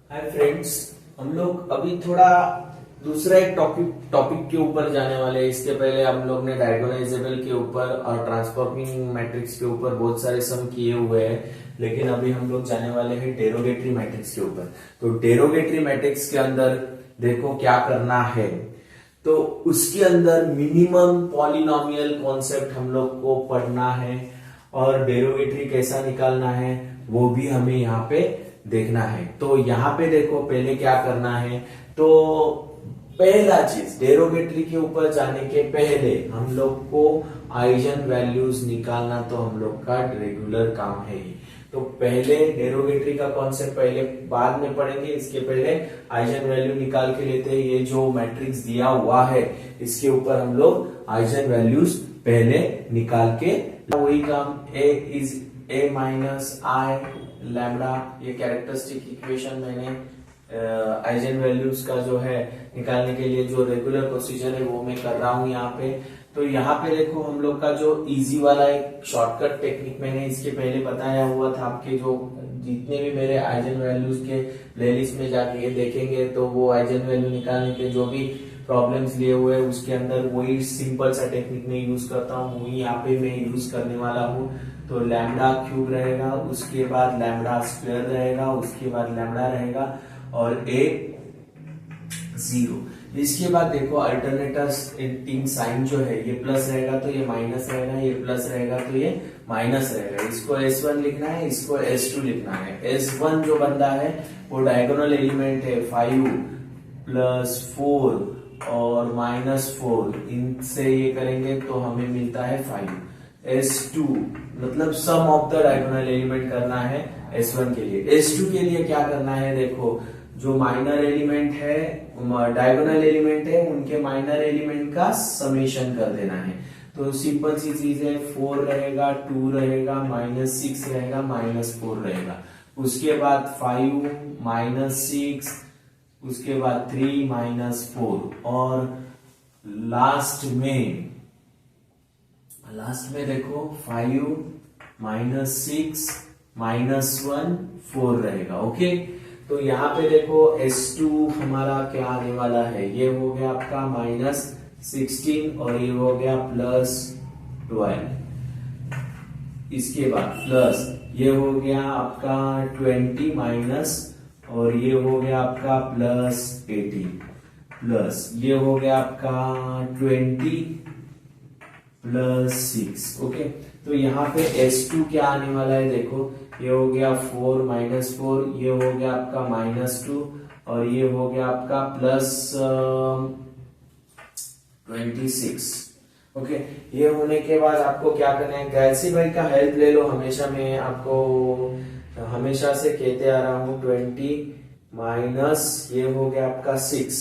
Hi friends, हम लोग अभी थोड़ा दूसरा एक टॉपिक के ऊपर जाने वाले हैं। इसके पहले हम लोग ने डायगोनाइजेबल के ऊपर और ट्रांसफॉर्मिंग मैट्रिक्स के ऊपर बहुत सारे सम किए हुए हैं, लेकिन अभी हम लोग जाने वाले हैं डेरोगेटरी मैट्रिक्स के ऊपर। तो डेरोगेटरी मैट्रिक्स के अंदर देखो क्या करना है। तो उसके अंदर मिनिमम पॉलिनोमियल कॉन्सेप्ट हम लोग को पढ़ना है और डेरोगेटरी कैसा निकालना है वो भी हमें यहाँ पे देखना है। तो यहाँ पे देखो पहले क्या करना है। तो पहला चीज, डेरोगेटरी के ऊपर जाने के पहले हम लोग को आइजन वैल्यूज निकालना तो हम लोग का रेगुलर काम है ही। तो पहले डेरोगेटरी का कॉन्सेप्ट पहले बाद में पढ़ेंगे, इसके पहले आइजन वैल्यू निकाल के लेते हैं। ये जो मैट्रिक्स दिया हुआ है इसके ऊपर हम लोग आइजन वैल्यूज पहले निकाल के वही काम a माइनस आई लैम्डा, ये कैरेक्टरिस्टिक इक्वेशन मैंने आइजन वैल्यूज का जो है निकालने के लिए जो रेगुलर प्रोसीजर है वो मैं कर रहा हूँ यहाँ पे। तो यहाँ पे देखो हम लोग का जो इजी वाला एक शॉर्टकट टेक्निक मैंने इसके पहले बताया हुआ था। आपके जो जितने भी मेरे आइजन वैल्यूज के प्लेलिस्ट में जाके ये देखेंगे तो वो आइजन वैल्यू निकालने के जो भी प्रॉब्लम्स लिए हुए हैं उसके अंदर वही सिंपल सा टेक्निक में यूज करता हूँ, वही यहाँ पे मैं यूज करने वाला हूँ। तो लैम्डा क्यूब रहेगा, उसके बाद लैम्डा स्क्वायर रहेगा, उसके बाद लैम्डा रहेगा और a 0। इसके बाद देखो अल्टरनेटिंग साइन जो है, ये प्लस रहेगा तो ये माइनस रहेगा, ये प्लस रहेगा तो ये माइनस रहेगा। इसको S1 लिखना है, इसको S2 लिखना है। S1 जो बंदा है वो डायगोनल एलिमेंट है 5 प्लस 4 और माइनस 4, इनसे ये करेंगे तो हमें मिलता है 5। S2 मतलब सम ऑफ द डायगोनल एलिमेंट करना है S1 के लिए। S2 के लिए क्या करना है, देखो जो माइनर एलिमेंट है, डायगोनल एलिमेंट है, उनके माइनर एलिमेंट का समेशन कर देना है। तो सिंपल सी चीज है, 4 रहेगा, 2 रहेगा, -6 रहेगा, -4 रहेगा। उसके बाद 5 -6, उसके बाद 3 -4 और लास्ट में देखो 5 -6 -1 4 रहेगा। ओके, तो यहाँ पे देखो S2 हमारा क्या आने वाला है, ये हो गया आपका -16 और ये हो गया +12। इसके बाद प्लस ये हो गया आपका 20 माइनस और ये हो गया आपका +18 प्लस ये हो गया आपका 20 +6। ओके, तो यहाँ पे S2 क्या आने वाला है, देखो ये हो गया 4 -4, ये हो गया आपका -2 और ये हो गया आपका +26। ओके, ये होने के बाद आपको क्या करना है, गैसी भाई का हेल्प ले लो। हमेशा मैं आपको हमेशा से कहते आ रहा हूँ 20 माइनस ये हो गया आपका 6,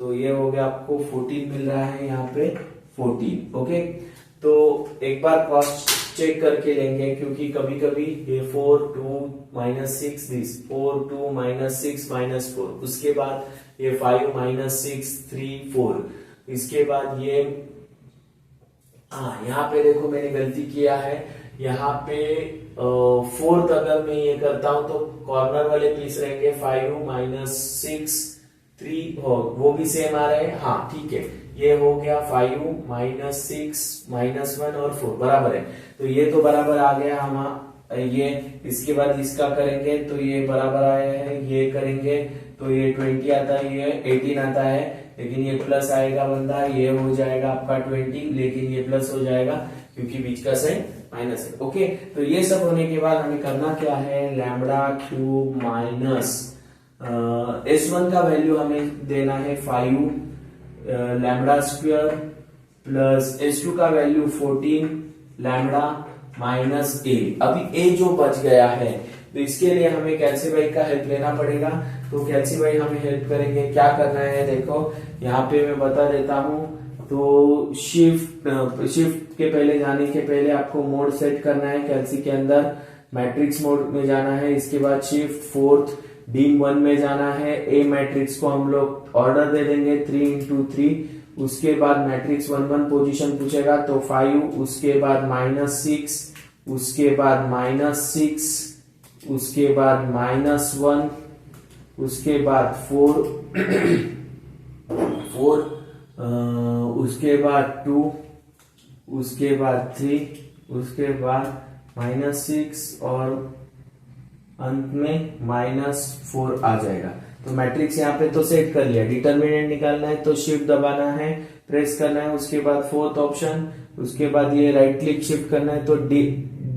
तो ये हो गया आपको 14 मिल रहा है यहाँ पे 14। ओके, तो एक बार क्रॉस चेक करके लेंगे क्योंकि कभी कभी ये 4 2 -6 दिस 4 2 -6 -4, उसके बाद ये 5 -6 3 4, इसके बाद ये यहाँ पे देखो मैंने गलती किया है। यहाँ पे 4th अगर मैं ये करता हूं तो कॉर्नर वाले पीस रहेंगे 5 -6 3 वो भी सेम आ रहे हैं। हाँ ठीक है, ये हो गया 5 -6 -1 और 4 बराबर है। तो ये तो बराबर आ गया हम ये, इसके बाद इसका करेंगे तो ये बराबर आया है, ये करेंगे तो ये 20 आता है, ये 18 आता है, लेकिन ये प्लस आएगा बंदा, ये हो जाएगा आपका 20, लेकिन ये प्लस हो जाएगा क्योंकि बीच का साइन माइनस है। ओके, तो ये सब होने के बाद हमें करना क्या है, लैम्डा क्यूब माइनस S1 का वैल्यू हमें देना है 5 लैम्डा स्क्वायर प्लस S2 का वैल्यू 14 लैम्डा माइनस a। अभी a जो बच गया है तो इसके लिए हमें कैल्सी भाई का हेल्प लेना पड़ेगा। तो कैल्सी भाई हमें हेल्प करेंगे, क्या करना है देखो यहाँ पे मैं बता देता हूँ। तो शिफ्ट के पहले जाने के पहले आपको मोड सेट करना है कैल्सी के अंदर, मैट्रिक्स मोड में जाना है। इसके बाद शिफ्ट 4th D1 में जाना है। ए मैट्रिक्स को हम लोग ऑर्डर दे देंगे 3 × 3। उसके बाद मैट्रिक्स 1 1 पोजीशन पूछेगा तो 5, उसके बाद -6, उसके बाद -6, उसके बाद -1, उसके बाद 4 4 उसके बाद 2, उसके बाद 3, उसके बाद -6 और अंत में -4 आ जाएगा। तो मैट्रिक्स यहाँ पे तो सेट कर लिया। डिटर्मिनेंट निकालना है तो शिफ्ट दबाना है, प्रेस करना है, उसके बाद फोर्थ ऑप्शन, उसके बाद ये राइट क्लिक शिफ्ट करना है तो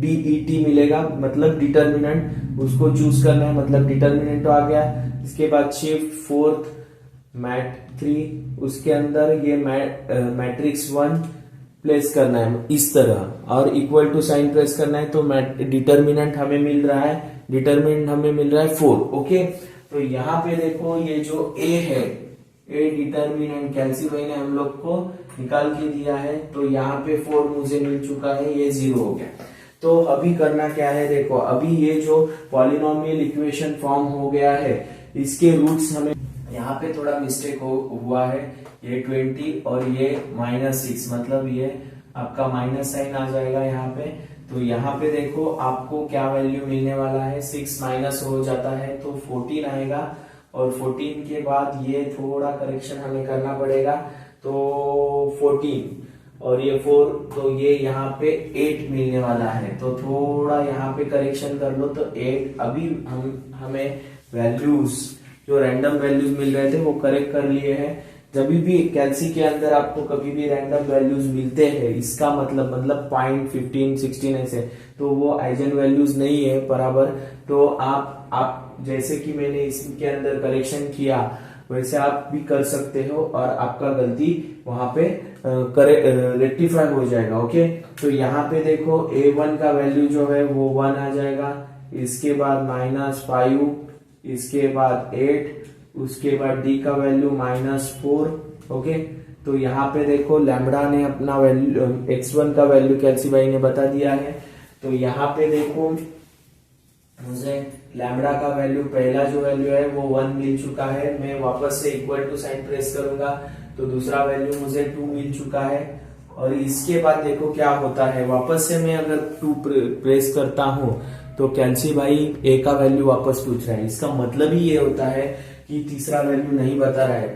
DET मिलेगा, मतलब डिटर्मिनेंट, उसको चूज करना है, मतलब डिटर्मिनेंट तो आ गया। इसके बाद शिफ्ट फोर्थ मैट 3, उसके अंदर ये मैट्रिक्स 1 प्लेस करना है इस तरह, और इक्वल टू साइन प्रेस करना है। तो डिटर्मिनेंट हमें मिल रहा है, डिटर्मिनेंट हमें मिल रहा है 4। ओके, तो यहाँ पे देखो ये जो ए है, ए डिटर्मिनेंट कैल्सी भाई ने हम लोग को निकाल के दिया है, तो यहाँ पे 4 मुझे मिल चुका है, ये 0 हो गया। तो अभी करना क्या है, देखो अभी ये जो पॉलिनोमियल इक्वेशन फॉर्म हो गया है, इसके रूट्स हमें, यहाँ पे थोड़ा मिस्टेक हुआ है, ये 20 और ये -6, मतलब ये आपका माइनस साइन आ जाएगा यहाँ पे। तो यहाँ पे देखो आपको क्या वैल्यू मिलने वाला है, 6 माइनस हो जाता है तो 14 आएगा, और 14 के बाद ये थोड़ा करेक्शन हमें करना पड़ेगा, तो 14 और ये 4, तो ये यहाँ पे 8 मिलने वाला है। तो थोड़ा यहाँ पे करेक्शन कर लो तो 8। अभी हमें वैल्यूज जो रैंडम वैल्यूज मिल रहे थे वो करेक्ट कर लिए हैं। जब भी कैल्सी के अंदर आपको कभी भी रैंडम वैल्यूज मिलते हैं, इसका मतलब 0.15 16 ऐसे, तो वो आइजन वैल्यूज नहीं है बराबर। तो आप जैसे कि मैंने इसके अंदर करेक्शन किया वैसे आप भी कर सकते हो, और आपका गलती वहां पे रेक्टिफाई हो जाएगा। ओके, तो यहाँ पे देखो A1 का वैल्यू जो है वो 1 आ जाएगा, इसके बाद -5, इसके बाद 8, उसके बाद डी का वैल्यू -4। ओके, तो यहाँ पे देखो लैम्बडा ने अपना वैल्यू x1 का वैल्यू कैल्सी भाई ने बता दिया है। तो यहाँ पे देखो मुझे लैम्बडा का वैल्यू, पहला जो वैल्यू है वो 1 मिल चुका है। मैं वापस से इक्वल टू साइन प्रेस करूंगा तो दूसरा वैल्यू मुझे 2 मिल चुका है। और इसके बाद देखो क्या होता है, वापस से मैं अगर 2 प्रेस करता हूं तो कैल्सी भाई ए का वैल्यू वापस पूछ रहा है। इसका मतलब ही ये होता है कि तीसरा वैल्यू नहीं बता रहा है।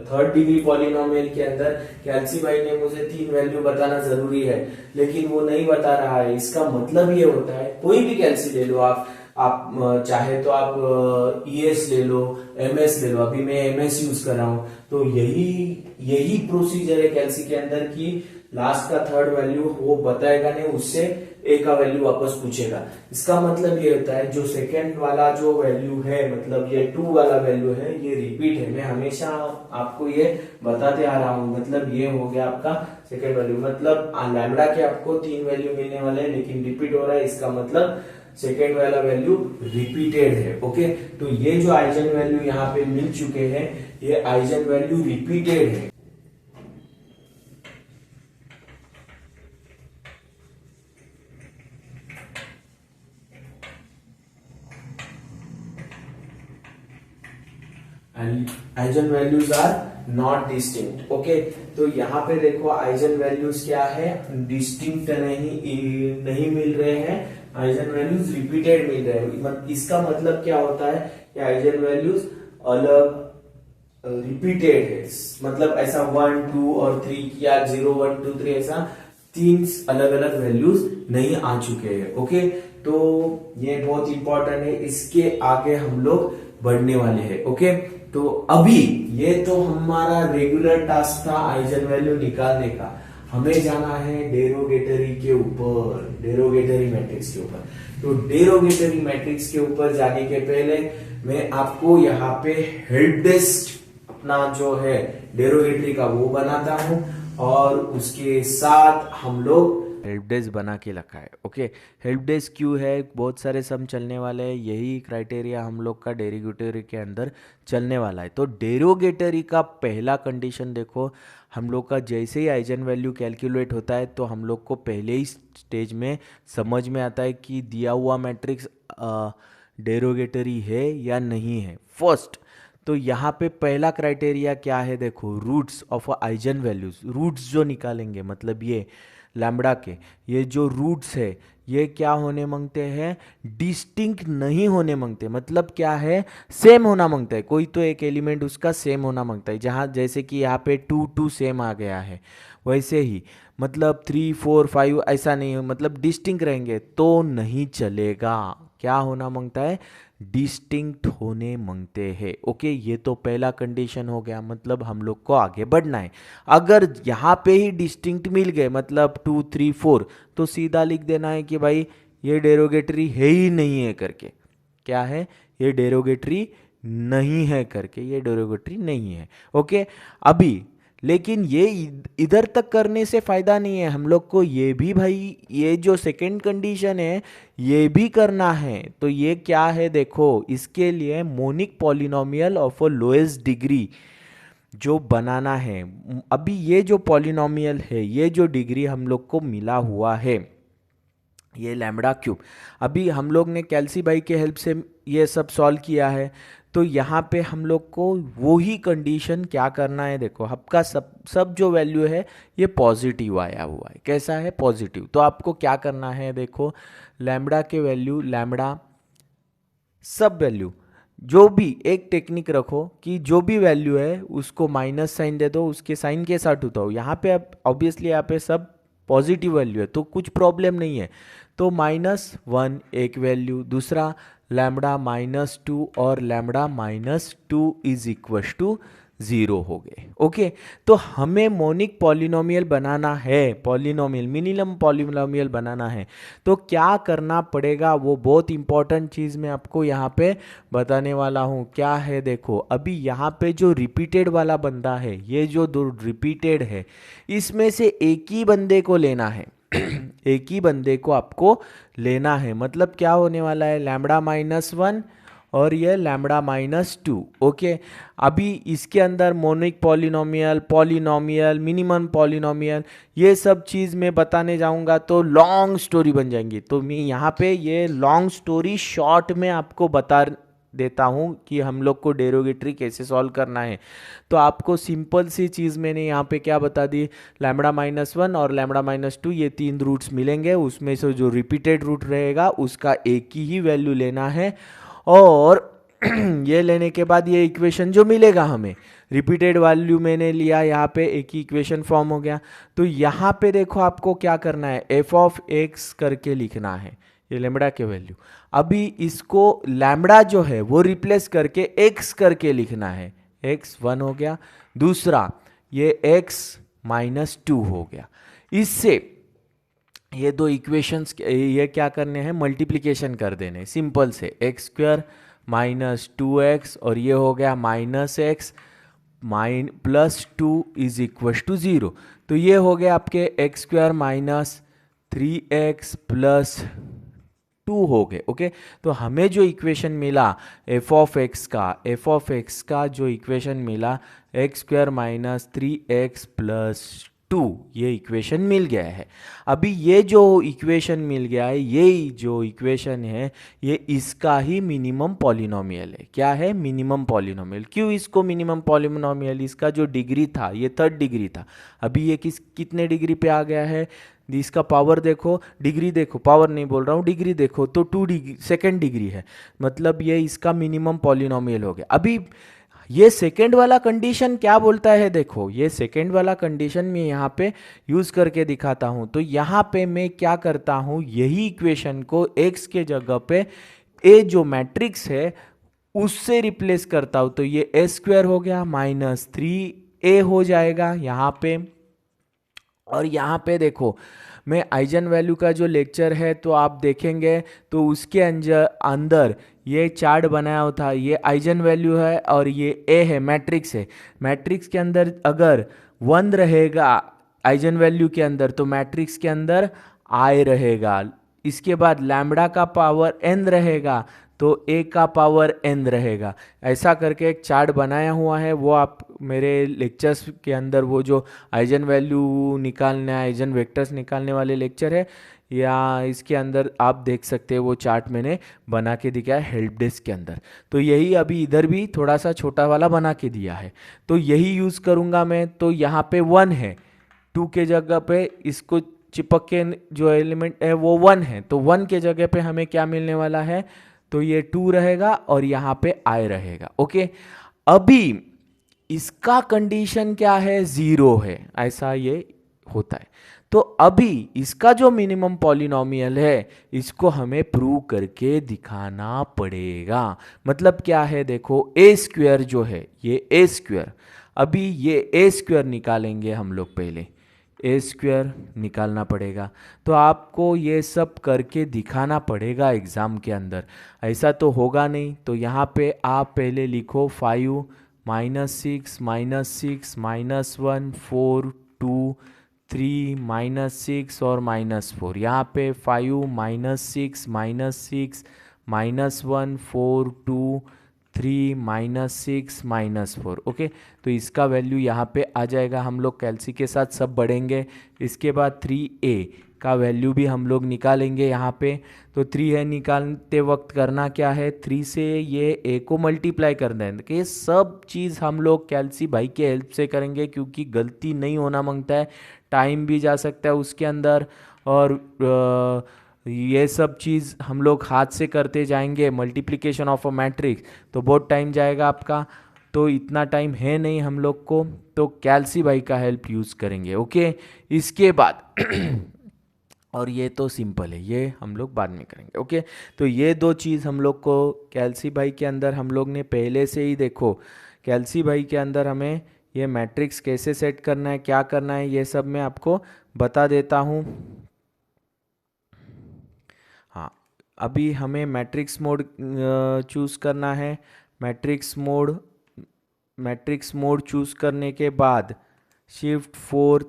थर्ड डिग्री पॉलिनोमियल के अंदर कैल्सी भाई ने मुझे 3 वैल्यू बताना जरूरी है, लेकिन वो नहीं बता रहा है। इसका मतलब ये होता है, कोई भी कैल्सी ले लो आप चाहे तो आप ES ले लो, MS ले लो, अभी मैं MS यूज कर रहा हूं। तो यही प्रोसीजर है कैल्सी के अंदर की लास्ट का थर्ड वैल्यू वो बताएगा नहीं, उससे ए का वैल्यू वापस पूछेगा। इसका मतलब ये होता है जो सेकेंड वाला जो वैल्यू है, मतलब ये 2 वाला वैल्यू है, ये रिपीट है। मैं हमेशा आपको ये बताते आ रहा हूं, मतलब ये हो गया आपका सेकेंड वैल्यू। मतलब लैम्बडा के आपको 3 वैल्यू मिलने वाले हैं, लेकिन रिपीट हो रहा है, इसका मतलब सेकेंड वाला वैल्यू रिपीटेड है। ओके, तो ये जो आइजन वैल्यू यहाँ पे मिल चुके हैं, ये आइजन वैल्यू रिपीटेड है। Eigen values are not distinct. Okay, तो यहाँ पे देखो आइजन वैल्यूज क्या है, डिस्टिंक्ट नहीं मिल रहे हैं, आइजन वैल्यूज रिपीटेड मिल रहे हैं। इसका मतलब क्या होता है कि आइजन वैल्यूज अलग रिपीटेड है, मतलब ऐसा 1 2 और 3 या 0 1 2 3 ऐसा 3 अलग अलग वैल्यूज नहीं आ चुके हैं। ओके, तो ये बहुत इंपॉर्टेंट है, इसके आगे हम लोग बढ़ने वाले हैं। ओके, तो अभी ये तो हमारा रेगुलर टास्क था आइजन वैल्यू निकालने का। हमें जाना है डेरोगेटरी के ऊपर, डेरोगेटरी मैट्रिक्स के ऊपर। तो डेरोगेटरी मैट्रिक्स के ऊपर जाने के पहले मैं आपको यहाँ पे हेल्प डेस्क अपना जो है डेरोगेटरी का वो बनाता हूं, और उसके साथ हम लोग हेल्प डेस्क बना के रखा है। ओके, हेल्प डेस्क क्यों है, बहुत सारे सम चलने वाले हैं, यही क्राइटेरिया हम लोग का डेरोगेटरी के अंदर चलने वाला है। तो डेरोगेटरी का पहला कंडीशन देखो, हम लोग का जैसे ही आइजन वैल्यू कैलकुलेट होता है तो हम लोग को पहले ही स्टेज में समझ में आता है कि दिया हुआ मैट्रिक्स डेरोगेटरी है या नहीं है फर्स्ट। तो यहाँ पे पहला क्राइटेरिया क्या है, देखो roots of eigen values, roots जो निकालेंगे, मतलब ये लैम्बडा के ये जो रूट्स है ये क्या होने मांगते हैं, डिस्टिंक्ट नहीं होने मांगते। मतलब क्या है, सेम होना मांगता है, कोई तो एक एलिमेंट उसका सेम होना मांगता है। जहाँ जैसे कि यहाँ पे 2 सेम आ गया है, वैसे ही मतलब 3 4 5 ऐसा नहीं है, मतलब डिस्टिंक्ट रहेंगे तो नहीं चलेगा। क्या होना मांगता है, डिस्टिंक्ट होने मांगते हैं। ओके, ये तो पहला कंडीशन हो गया, मतलब हम लोग को आगे बढ़ना है। अगर यहाँ पे ही डिस्टिंक्ट मिल गए, मतलब 2 3 4, तो सीधा लिख देना है कि भाई ये डेरोगेटरी है ही नहीं है करके। क्या है, ये डेरोगेटरी नहीं है करके, ये डेरोगेटरी नहीं है। ओके, अभी लेकिन ये इधर तक करने से फायदा नहीं है, हम लोग को ये भी भाई, ये जो सेकंड कंडीशन है ये भी करना है। तो ये क्या है देखो, इसके लिए monic polynomial of a lowest degree जो बनाना है। अभी ये जो पॉलिनोमियल है, ये जो डिग्री हम लोग को मिला हुआ है, ये लैम्बडा क्यूब, अभी हम लोग ने कैल्सी बाई के हेल्प से ये सब सॉल्व किया है। तो यहाँ पे हम लोग को वो ही कंडीशन क्या करना है, देखो आपका सब सब जो वैल्यू है ये पॉजिटिव आया हुआ है। कैसा है, पॉजिटिव। तो आपको क्या करना है, देखो लैम्बडा के वैल्यू, लैम्बडा सब वैल्यू, जो भी एक टेक्निक रखो कि जो भी वैल्यू है उसको माइनस साइन दे दो, उसके साइन के साथ उठाओ। यहाँ पे अब ऑब्वियसली यहाँ पे सब पॉजिटिव वैल्यू है तो कुछ प्रॉब्लम नहीं है। तो -1 एक वैल्यू, दूसरा लैम्बडा -2 और लैम्बडा -2 इज इक्वल टू 0 हो गए। ओके, तो हमें मोनिक पॉलिनोमियल बनाना है, पॉलिनोमियल मिनिमम पॉलिनोमियल बनाना है। तो क्या करना पड़ेगा, वो बहुत इंपॉर्टेंट चीज़ मैं आपको यहाँ पे बताने वाला हूँ। क्या है देखो, अभी यहाँ पे जो रिपीटेड वाला बंदा है, ये जो दो रिपीटेड है, इसमें से एक ही बंदे को लेना है एक ही बंदे को आपको लेना है। मतलब क्या होने वाला है, लैम्बडा -1 और ये लैम्बडा -2। ओके, अभी इसके अंदर monic polynomial, polynomial, minimum polynomial, ये सब चीज़ मैं बताने जाऊंगा तो लॉन्ग स्टोरी बन जाएंगी। तो मैं यहाँ पे ये लॉन्ग स्टोरी शॉर्ट में आपको बता देता हूँ कि हम लोग को डेरोगेटरी कैसे सॉल्व करना है। तो आपको सिंपल सी चीज़ मैंने यहाँ पे क्या बता दी, लैम्बडा -1 और लैम्बडा -2 ये 3 रूट्स मिलेंगे, उसमें से जो रिपीटेड रूट रहेगा उसका एक ही वैल्यू लेना है। और ये लेने के बाद ये इक्वेशन जो मिलेगा हमें, रिपीटेड वैल्यू मैंने लिया, यहाँ पे एक ही इक्वेशन फॉर्म हो गया। तो यहाँ पे देखो आपको क्या करना है, एफ ऑफ एक्स करके लिखना है, ये लैम्बडा के वैल्यू। अभी इसको लैम्बडा जो है वो रिप्लेस करके एक्स करके लिखना है, x1 हो गया, दूसरा ये x-2 हो गया। इससे ये दो इक्वेशंस ये क्या करने हैं, मल्टीप्लिकेशन कर देने, सिंपल से x² -2x और ये हो गया -x +2 इज इक्वल टू 0। तो ये हो गया आपके x² -3x +2 हो गए। ओके, तो हमें जो इक्वेशन मिला f ऑफ x का जो इक्वेशन मिला x² -3x +2, ये इक्वेशन मिल गया है। अभी ये जो इक्वेशन मिल गया है, ये जो इक्वेशन है ये इसका ही मिनिमम पॉलिनोमियल है। क्या है, मिनिमम पॉलिनोमियल। क्यों इसको मिनिमम पॉलिनोमियल, इसका जो डिग्री था ये 3rd डिग्री था, अभी ये कितने डिग्री पे आ गया है, इसका पावर देखो, डिग्री देखो, पावर नहीं बोल रहा हूँ, डिग्री देखो तो 2 डिग्री 2nd डिग्री है, मतलब ये इसका मिनिमम पॉलिनोमियल हो गया। अभी ये सेकंड वाला कंडीशन क्या बोलता है, देखो ये सेकंड वाला कंडीशन मैं यहाँ पे यूज करके दिखाता हूँ। तो यहाँ पे मैं क्या करता हूँ, यही इक्वेशन को x के जगह पे a जो मैट्रिक्स है उससे रिप्लेस करता हूँ। तो ये a² हो गया -3a हो जाएगा यहाँ पे। और यहाँ पे देखो, मैं आइजन वैल्यू का जो लेक्चर है तो आप देखेंगे तो उसके अंदर ये चार्ट बनाया हुआ था, ये आइजन वैल्यू है और ये ए है, मैट्रिक्स है। मैट्रिक्स के अंदर अगर 1 रहेगा आइजन वैल्यू के अंदर तो मैट्रिक्स के अंदर आई रहेगा। इसके बाद लैम्बडा का पावर n रहेगा तो a का पावर n रहेगा। ऐसा करके एक चार्ट बनाया हुआ है, वो आप मेरे लेक्चर्स के अंदर, वो जो आइजन वैल्यू निकालने, आइजन वेक्टर्स निकालने वाले लेक्चर है, या इसके अंदर आप देख सकते हैं, वो चार्ट मैंने बना के दिखाया हेल्प डेस्क के अंदर। तो यही अभी इधर भी थोड़ा सा छोटा वाला बना के दिया है, तो यही यूज़ करूँगा मैं। तो यहाँ पे 1 है, 2 के जगह पे इसको चिपक के जो एलिमेंट है वो 1 है, तो 1 के जगह पे हमें क्या मिलने वाला है, तो ये 2 रहेगा और यहाँ पे I रहेगा। ओके, अभी इसका कंडीशन क्या है, 0 है, ऐसा ये होता है। तो अभी इसका जो मिनिमम पॉलिनॉमियल है इसको हमें प्रूव करके दिखाना पड़ेगा। मतलब क्या है, देखो ए स्क्वायर जो है ये ए स्क्वायर, अभी ये ए स्क्वायर निकालेंगे हम लोग, पहले ए स्क्वायर निकालना पड़ेगा। तो आपको ये सब करके दिखाना पड़ेगा एग्ज़ाम के अंदर, ऐसा तो होगा नहीं। तो यहाँ पे आप पहले लिखो 5 -6 -6 -1 4 2 3 -6 और -4, यहाँ पे 5 -6 -6 -1 4 2 3 -6 -4। ओके, तो इसका वैल्यू यहाँ पे आ जाएगा। हम लोग कैल्सी के साथ सब बढ़ेंगे। इसके बाद 3a का वैल्यू भी हम लोग निकालेंगे यहाँ पे। तो 3a निकालते वक्त करना क्या है, 3 से ये a को मल्टीप्लाई करना है। कि ये सब चीज़ हम लोग कैल्सी भाई के हेल्प से करेंगे, क्योंकि गलती नहीं होना मांगता है, टाइम भी जा सकता है उसके अंदर, और ये सब चीज़ हम लोग हाथ से करते जाएंगे। मल्टीप्लिकेशन ऑफ अ मैट्रिक्स तो बहुत टाइम जाएगा आपका, तो इतना टाइम है नहीं हम लोग को, तो कैल्सी भाई का हेल्प यूज़ करेंगे। ओके, इसके बाद और ये तो सिंपल है, ये हम लोग बाद में करेंगे। ओके, तो ये दो चीज़ हम लोग को कैल्सी भाई के अंदर हम लोग ने पहले से ही देखो, कैल्सी भाई के अंदर हमें ये मैट्रिक्स कैसे सेट करना है, क्या करना है, ये सब मैं आपको बता देता हूँ। हाँ, अभी हमें मैट्रिक्स मोड चूज़ करना है। मैट्रिक्स मोड चूज़ करने के बाद शिफ्ट 4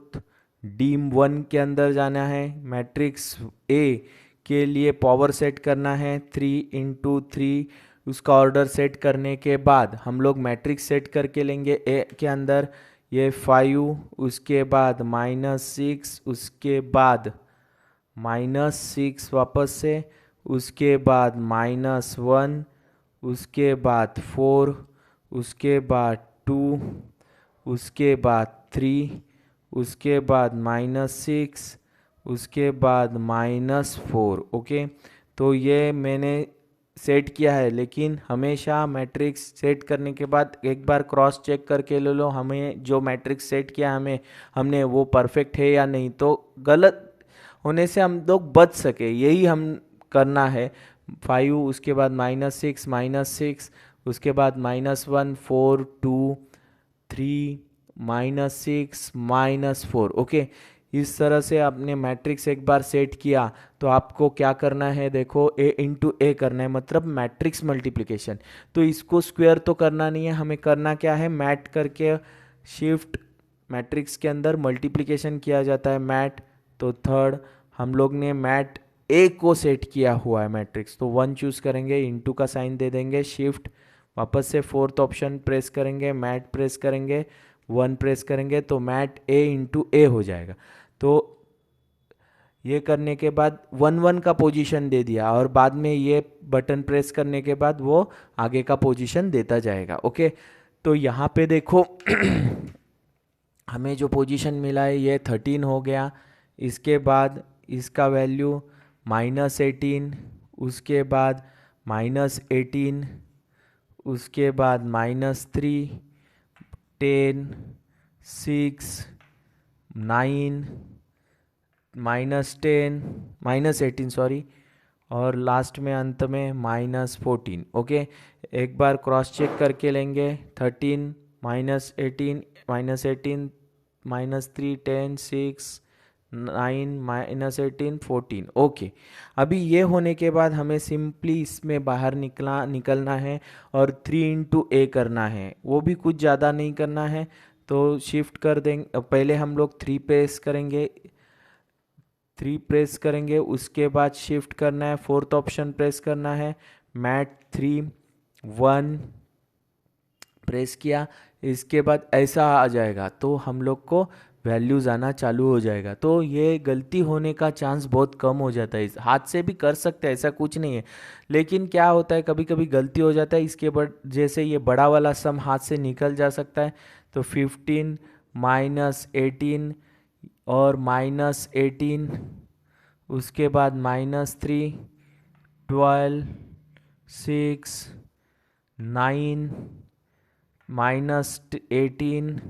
डीम 1 के अंदर जाना है। मैट्रिक्स ए के लिए पावर सेट करना है 3 × 3। उसका ऑर्डर सेट करने के बाद हम लोग मैट्रिक्स सेट करके लेंगे ए के अंदर, ये 5, उसके बाद -6, उसके बाद -6 वापस से, उसके बाद -1, उसके बाद 4, उसके बाद 2, उसके बाद 3, उसके बाद -6, उसके बाद -4। ओके, तो ये मैंने सेट किया है, लेकिन हमेशा मैट्रिक्स सेट करने के बाद एक बार क्रॉस चेक करके ले लो, हमें जो मैट्रिक्स सेट किया हमने वो परफेक्ट है या नहीं, तो गलत होने से हम लोग बच सके, यही हम करना है। 5, उसके बाद -6, उसके बाद -1 4 2 3 -6 -4। ओके, इस तरह से आपने मैट्रिक्स एक बार सेट किया तो आपको क्या करना है, देखो a × a करना है, मतलब मैट्रिक्स मल्टीप्लिकेशन। तो इसको स्क्वायर तो करना नहीं है, हमें करना क्या है, मैट करके शिफ्ट मैट्रिक्स के अंदर मल्टीप्लिकेशन किया जाता है, मैट। तो थर्ड हम लोग ने मैट ए को सेट किया हुआ है मैट्रिक्स, तो 1 चूज़ करेंगे, इंटू का साइन दे देंगे, शिफ्ट वापस से 4th ऑप्शन प्रेस करेंगे, मैट प्रेस करेंगे, 1 प्रेस करेंगे, तो मैट a × a हो जाएगा। तो ये करने के बाद 1 1 का पोजीशन दे दिया, और बाद में ये बटन प्रेस करने के बाद वो आगे का पोजीशन देता जाएगा। ओके, तो यहाँ पे देखो हमें जो पोजीशन मिला है ये 13 हो गया। इसके बाद इसका वैल्यू -18, उसके बाद -18, उसके बाद -3 10 6 9 -10 -18 सॉरी, और लास्ट में अंत में -14। ओके, एक बार क्रॉस चेक करके लेंगे, 13 -18 -18 -3 10 6 9 -18 14। ओके, अभी ये होने के बाद हमें सिंपली इसमें बाहर निकलना है और 3 × a करना है, वो भी कुछ ज़्यादा नहीं करना है। तो शिफ्ट कर देंगे, पहले हम लोग 3 प्रेस करेंगे, 3 प्रेस करेंगे, उसके बाद शिफ्ट करना है, 4th ऑप्शन प्रेस करना है, मैट 3 1 प्रेस किया, इसके बाद ऐसा आ जाएगा, तो हम लोग को वैल्यूज़ आना चालू हो जाएगा। तो ये गलती होने का चांस बहुत कम हो जाता है, हाथ से भी कर सकते हैं, ऐसा कुछ नहीं है, लेकिन क्या होता है कभी कभी गलती हो जाता है। इसके बाद जैसे ये बड़ा वाला सम हाथ से निकल जा सकता है, तो 15 -18 और -18, उसके बाद -3, 12, 6, 9, -18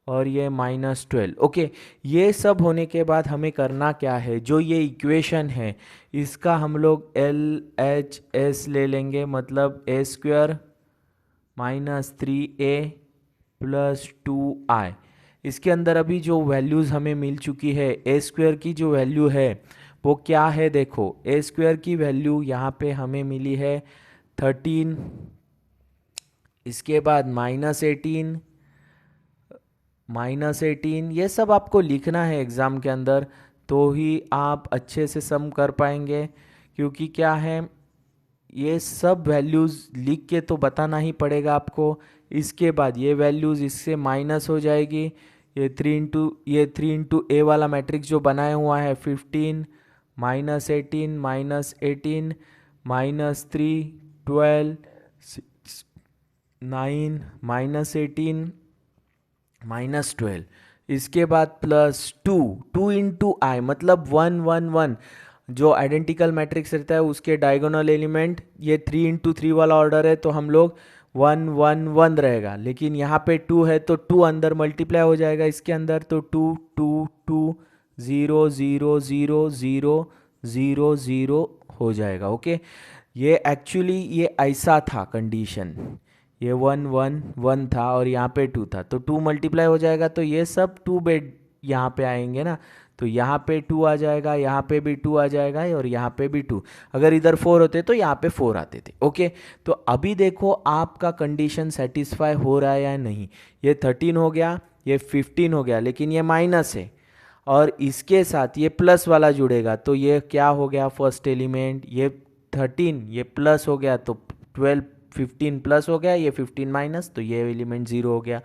और ये -12। ओके, ये सब होने के बाद हमें करना क्या है, जो ये इक्वेशन है इसका हम लोग LHS ले लेंगे, मतलब a² -3a प्लस 2i। इसके अंदर अभी जो वैल्यूज़ हमें मिल चुकी है, a² की जो वैल्यू है वो क्या है, देखो a² की वैल्यू यहाँ पे हमें मिली है 13, इसके बाद -18, ये सब आपको लिखना है एग्ज़ाम के अंदर, तो ही आप अच्छे से सम कर पाएंगे। क्योंकि क्या है, ये सब वैल्यूज़ लिख के तो बताना ही पड़ेगा आपको। इसके बाद ये वैल्यूज़ इससे माइनस हो जाएगी, ये 3 इंटू ए वाला मैट्रिक्स जो बनाया हुआ है 15, -18, -18, -3, 12, 9, -18, -12, इसके बाद +2 मतलब 1 1 1, जो आइडेंटिकल मैट्रिक्स रहता है उसके डायगोनल एलिमेंट, ये 3 इंटू 3 वाला ऑर्डर है तो हम लोग 1 1 1 रहेगा, लेकिन यहाँ पे 2 है तो 2 अंदर मल्टीप्लाई हो जाएगा इसके अंदर, तो 2 2 2 0 0 0 0 0 0 हो जाएगा। ओके, ये एक्चुअली ये ऐसा था कंडीशन, ये 1 1 1 था और यहाँ पे 2 था, तो 2 मल्टीप्लाई हो जाएगा, तो ये सब 2 बेड यहाँ पे आएंगे ना, तो यहाँ पे 2 आ जाएगा, यहाँ पे भी 2 आ जाएगा और यहाँ पे भी 2। अगर इधर 4 होते तो यहाँ पे 4 आते थे। ओके, तो अभी देखो आपका कंडीशन सेटिस्फाई हो रहा है या नहीं। ये 13 हो गया, ये 15 हो गया, लेकिन ये माइनस है और इसके साथ ये प्लस वाला जुड़ेगा, तो ये क्या हो गया, फर्स्ट एलिमेंट ये 13, ये प्लस हो गया तो 12, 15 प्लस हो गया, ये 15 माइनस, तो ये एलिमेंट 0 हो गया।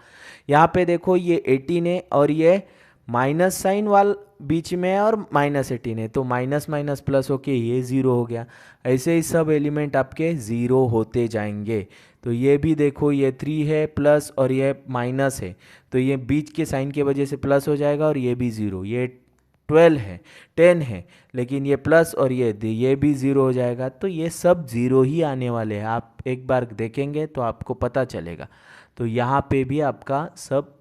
यहाँ पे देखो ये 18 है और ये माइनस साइन वाल बीच में है और -18 है, तो माइनस माइनस प्लस होके ये 0 हो गया। ऐसे ही सब एलिमेंट आपके 0 होते जाएंगे। तो ये भी देखो ये 3 है प्लस और ये माइनस है, तो ये बीच के साइन की वजह से प्लस हो जाएगा और ये भी 0। ये 12 है, 10 है, लेकिन ये प्लस और ये भी 0 हो जाएगा, तो ये सब 0 ही आने वाले हैं। आप एक बार देखेंगे तो आपको पता चलेगा। तो यहाँ पे भी आपका सब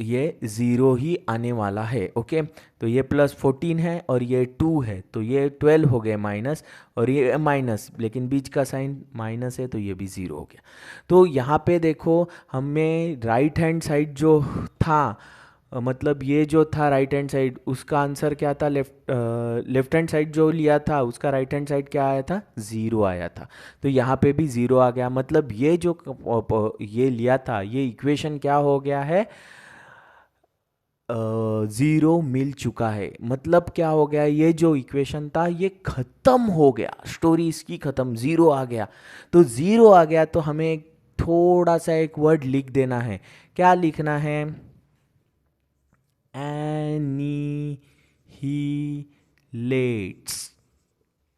ये 0 ही आने वाला है। ओके, तो ये +14 है और ये 2 है, तो ये 12 हो गए माइनस, और ये माइनस, लेकिन बीच का साइन माइनस है तो ये भी 0 हो गया। तो यहाँ पे देखो हमें राइट हैंड साइड जो था, मतलब ये जो था राइट हैंड साइड, उसका आंसर क्या था, लेफ्ट हैंड साइड जो लिया था उसका राइट हैंड साइड क्या आया था, 0 आया था। तो यहाँ पे भी 0 आ गया, मतलब ये जो ये लिया था ये इक्वेशन क्या हो गया है, 0 मिल चुका है। मतलब क्या हो गया, ये जो इक्वेशन था ये खत्म हो गया, स्टोरी इसकी खत्म, 0 आ गया। तो 0 आ गया तो हमें थोड़ा सा एक वर्ड लिख देना है। क्या लिखना है, एनिहिलेट्स।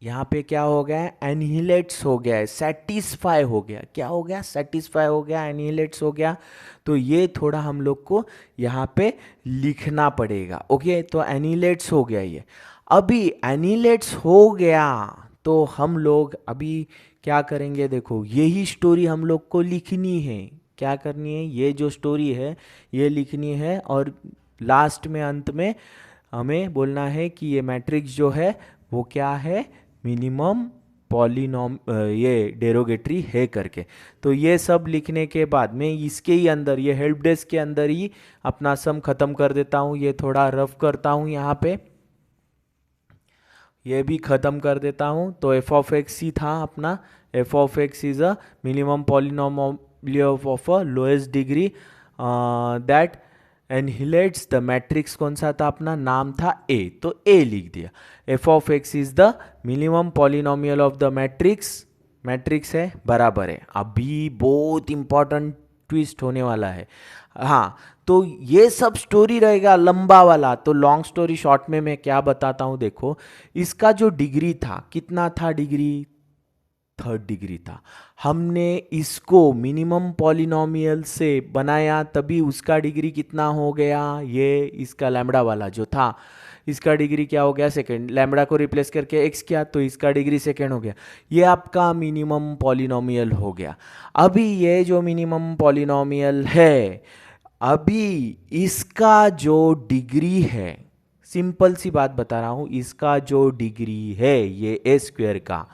यहाँ पे क्या हो गया है, एनिहिलेट्स हो गया है, सेटिस्फाई हो गया। क्या हो गया, सेटिस्फाई हो गया, एनिहिलेट्स हो गया। तो ये थोड़ा हम लोग को यहाँ पे लिखना पड़ेगा। ओके, तो एनिहिलेट्स हो गया ये। अभी एनिहिलेट्स हो गया तो हम लोग अभी क्या करेंगे, देखो यही स्टोरी हम लोग को लिखनी है। क्या करनी है, ये जो स्टोरी है ये लिखनी है, और लास्ट में अंत में हमें बोलना है कि ये मैट्रिक्स जो है वो क्या है, मिनिमम पॉलिनॉम ये डेरोगेटरी है करके। तो ये सब लिखने के बाद मैं इसके ही अंदर, ये हेल्प डेस्क के अंदर ही अपना सम खत्म कर देता हूँ। ये थोड़ा रफ करता हूँ यहाँ पे, ये भी ख़त्म कर देता हूँ। तो f(x) ही था अपना, f(x) is a minimum polynomial of a lowest degree that annihilates the matrix. कौन सा था अपना, नाम था a, तो a लिख दिया। f(x) is the minimum polynomial of the matrix, matrix है बराबर है। अभी बहुत इंपॉर्टेंट ट्विस्ट होने वाला है। हाँ, तो ये सब स्टोरी रहेगा लंबा वाला, तो लॉन्ग स्टोरी शॉर्ट में मैं क्या बताता हूँ, देखो इसका जो डिग्री था, कितना था डिग्री, थर्ड डिग्री था। हमने इसको मिनिमम पॉलिनोमियल से बनाया, तभी उसका डिग्री कितना हो गया, ये इसका लैम्बडा वाला जो था, इसका डिग्री क्या हो गया, सेकेंड। लैम्बडा को रिप्लेस करके एक्स किया तो इसका डिग्री सेकेंड हो गया। ये आपका मिनिमम पॉलिनोमियल हो गया। अभी ये जो मिनिमम पॉलिनोमियल है, अभी इसका जो डिग्री है, सिंपल सी बात बता रहा हूँ, इसका जो डिग्री है ये ए स्क्वेयर का,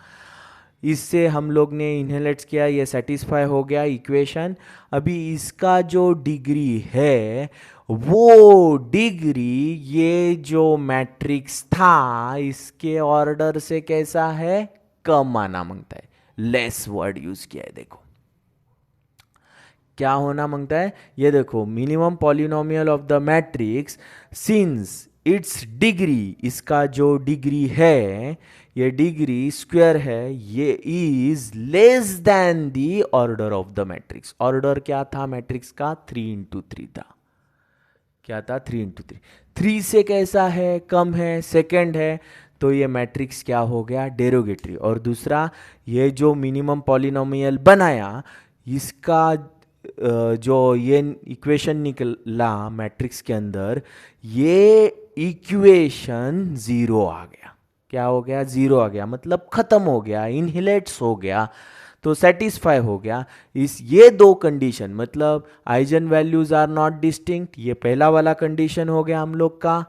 इससे हम लोग ने इनहेलेट्स किया, ये सेटिस्फाई हो गया इक्वेशन। अभी इसका जो डिग्री है, वो डिग्री ये जो मैट्रिक्स था इसके ऑर्डर से कैसा है, कम आना मांगता है। लेस वर्ड यूज किया है, देखो क्या होना मांगता है, ये देखो, minimum polynomial of the matrix since it's degree, इसका जो डिग्री है, ये डिग्री स्क्वायर है, ये is less than the order of the matrix. Order क्या था मैट्रिक्स का, 3 × 3 था। क्या था, 3 × 3। 3 से कैसा है, कम है, सेकंड है, तो ये मैट्रिक्स क्या हो गया, डेरोगेटरी। और दूसरा, ये जो मिनिमम पॉलिनोमियल बनाया, इसका जो ये इक्वेशन निकला मैट्रिक्स के अंदर, ये इक्वेशन जीरो आ गया। क्या हो गया, जीरो आ गया, मतलब खत्म हो गया, इनहिलेट्स हो गया, तो सेटिस्फाई हो गया। इस ये दो कंडीशन, मतलब eigen values are not distinct, ये पहला वाला कंडीशन हो गया हम लोग का,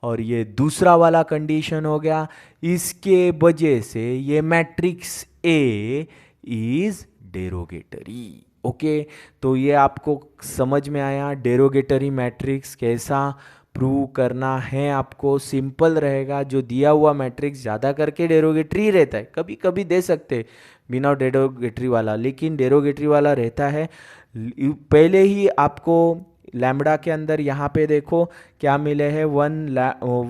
और ये दूसरा वाला कंडीशन हो गया। इसके वजह से ये matrix A is derogatory. Okay, तो ये आपको समझ में आया डेरोगेटरी मैट्रिक्स कैसा प्रूव करना है। आपको सिंपल रहेगा, जो दिया हुआ मैट्रिक्स ज़्यादा करके डेरोगेटरी रहता है, कभी कभी दे सकते बिना डेरोगेटरी वाला, लेकिन डेरोगेटरी वाला रहता है। पहले ही आपको लैम्बडा के अंदर यहाँ पे देखो क्या मिले हैं, 1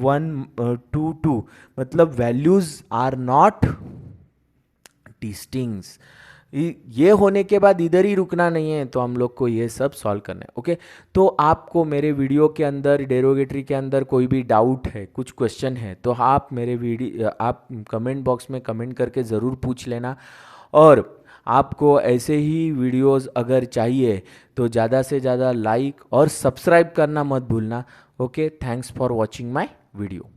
1 2 2, मतलब वैल्यूज आर नॉट डिस्टिंक्ट। ये होने के बाद इधर ही रुकना नहीं है, तो हम लोग को ये सब सॉल्व करना है। ओके, तो आपको मेरे वीडियो के अंदर डेरोगेटरी के अंदर कोई भी डाउट है, कुछ क्वेश्चन है, तो आप मेरे वीडियो, आप कमेंट बॉक्स में कमेंट करके ज़रूर पूछ लेना। और आपको ऐसे ही वीडियोस अगर चाहिए तो ज़्यादा से ज़्यादा लाइक और सब्सक्राइब करना मत भूलना। Okay, thanks for watching my video.